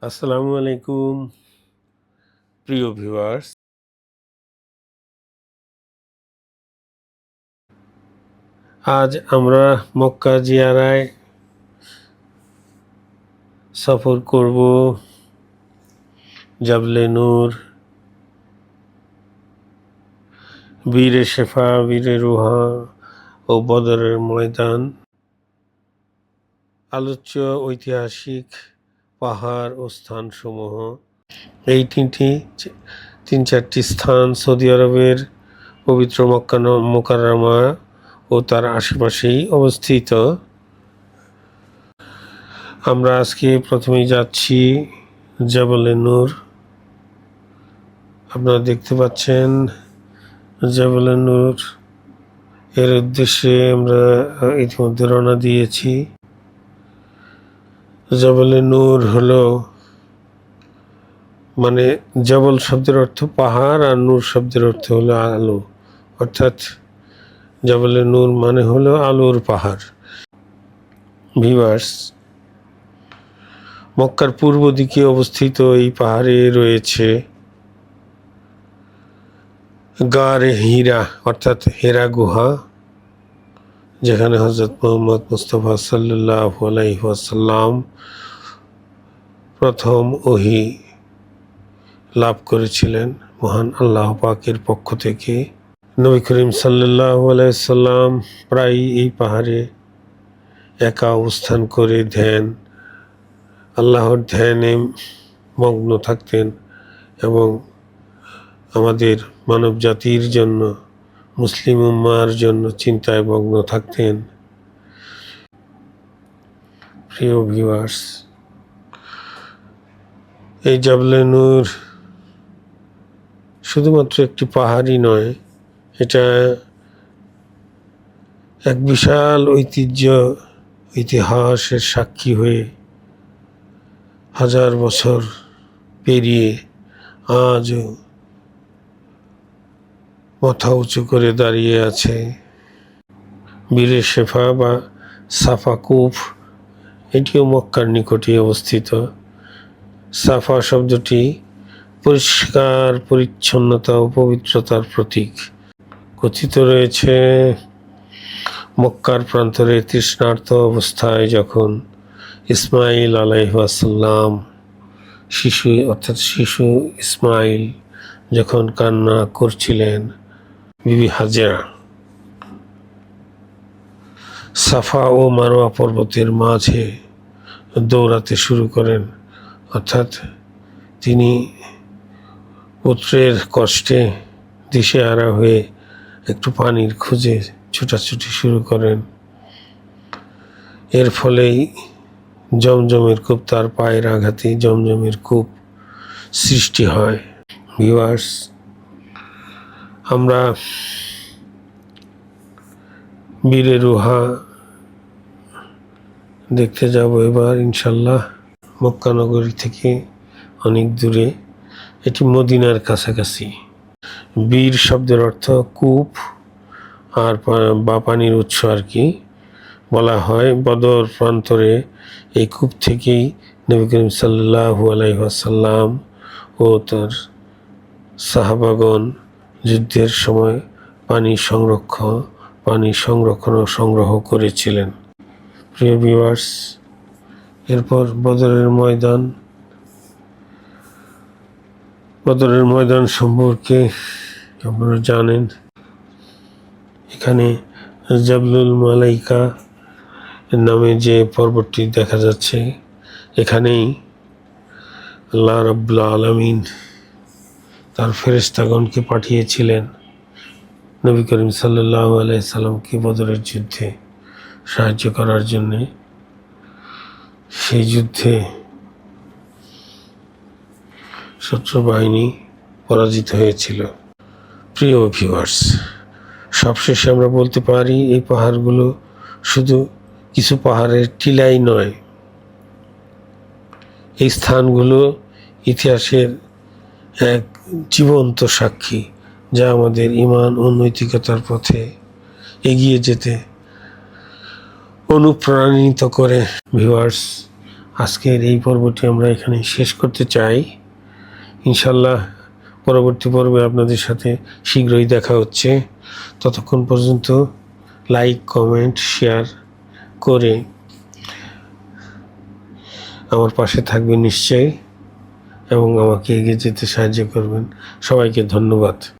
আসসালামু আলাইকুম প্রিয় ভিউয়ার্স। আজ আমরা মক্কা জিয়ারায় সফর করব। জাবলে নূর, বীরে শেফা, বীরে রুহা ও বদরের ময়দান, আলোচ্য ঐতিহাসিক পাহাড় ও স্থানসমূহ। এই তিন চারটি স্থান সৌদি আরবের পবিত্র মক্কা মুকাররমা ও তার আশেপাশেই অবস্থিত। আমরা আজকে প্রথমেই যাচ্ছি জাবলে নূর। আপনারা দেখতে পাচ্ছেন জাবলে নূর এর উদ্দেশ্যে আমরা ইতিমধ্যে রওনা দিয়েছি। জাবলে নূর হলো জাবল শব্দের অর্থ পাহাড় আর নূর শব্দের অর্থ হলো আলো, অর্থাৎ জাবলে নূর মানে হলো আলোর পাহাড়। ভিউয়ার্স, মক্কার পূর্ব দিকে অবস্থিত এই পাহাড়ে রয়েছে গারে হীরা অর্থাৎ হেরা গুহা, যেখানে হযরত মুহাম্মদ মুস্তাফা সাল্লাল্লাহু আলাইহি ওয়াসাল্লাম প্রথম ওহী লাভ করেছিলেন মহান আল্লাহ পাকের পক্ষ থেকে। নবী করিম সাল্লাল্লাহু আলাইহি ওয়াসাল্লাম প্রায় এই পাহাড়ে একা অবস্থান করে আল্লাহর ধ্যানে মগ্ন থাকতেন এবং আমাদের মানব জাতির জন্য, মুসলিম উম্মার জন্য চিন্তায় মগ্ন থাকতেন। প্রিয় ভিউয়ার্স, এই জাবলে নূর শুধুমাত্র একটি পাহাড়ই নয়, এটা এক বিশাল ইতিহাসের সাক্ষী হয়ে হাজার বছর পেরিয়ে আজও মাথা উঁচু করে দাঁড়িয়ে আছে। বীরে শেফা বা সাফা কূপ, এটিও মক্কার নিকটে অবস্থিত। সাফা শব্দটি পরিষ্কার পরিচ্ছন্নতা ও পবিত্রতার প্রতীক। কথিত রয়েছে মক্কার প্রান্তরে তৃষ্ণার্ত অবস্থায় যখন ইসমাইল আলাইহিস সালাম শিশু ইসমাইল যখন কান্না করছিলেন, বিবি হাজেরা সাফা ও মারওয়া পর্বতের মাঝে দৌড়াতে শুরু করেন, অর্থাৎ তিনি পুত্রের কষ্টে দিশেহারা হয়ে একটু পানির খোঁজে ছুটাছুটি শুরু করেন। এর ফলেই জমজমের কূপ, তার পায়ের আঘাতে জমজমের কূপ সৃষ্টি হয়। ভিউয়ার্স, আমরা বীরে রুহা দেখতে যাব এবার ইনশাল্লাহ। মক্কা নগরী থেকে অনেক দূরে, এটি মদিনার কাছাকাছি। বীর শব্দের অর্থ কূপ আর বা পানির উৎস আর কি। বলা হয় বদর প্রান্তরে এই কূপ থেকেই নবী করিম সাল্লাল্লাহু আলাইহি ওয়াসাল্লাম ও তার সাহাবাগণ যুদ্ধের সময় পানি সংরক্ষণ ও সংগ্রহ করেছিলেন। প্রিয় ভিউয়ার্স, এরপর বদরের ময়দান সম্পর্কে আপনারা জানেন। এখানে জাবলুল মালাইকা নামে যে পর্বতটি দেখা যাচ্ছে, এখানেই আল্লাহ রাব্বুল আলামিন তার ফেরেশতাগণকে পাঠিয়েছিলেন নবী করিম সাল্লাল্লাহু আলাইহি সাল্লামকে বদরের যুদ্ধে সাহায্য করার জন্যে। সেই যুদ্ধে শত্রু বাহিনী পরাজিত হয়েছিল। প্রিয় ভিউয়ার্স, সবশেষে আমরা বলতে পারি এই পাহাড়গুলো শুধু কিছু পাহাড়ের টিলাই নয়, এই স্থানগুলো ইতিহাসের এক জীবন্ত সাক্ষী, যা আমাদের ঈমান ও নৈতিকতার পথে এগিয়ে যেতে অনুপ্রাণিত করে। ভিউয়ার্স, আজকের এই পর্বটি আমরা এখানে শেষ করতে চাই। ইনশাল্লাহ পরবর্তী পর্বে আপনাদের সাথে শীঘ্রই দেখা হচ্ছে। ততক্ষণ পর্যন্ত লাইক, কমেন্ট, শেয়ার করে আমার পাশে থাকবেন নিশ্চয়ই এবং আমাকে এগিয়ে যেতে সাহায্য করবেন। সবাইকে ধন্যবাদ।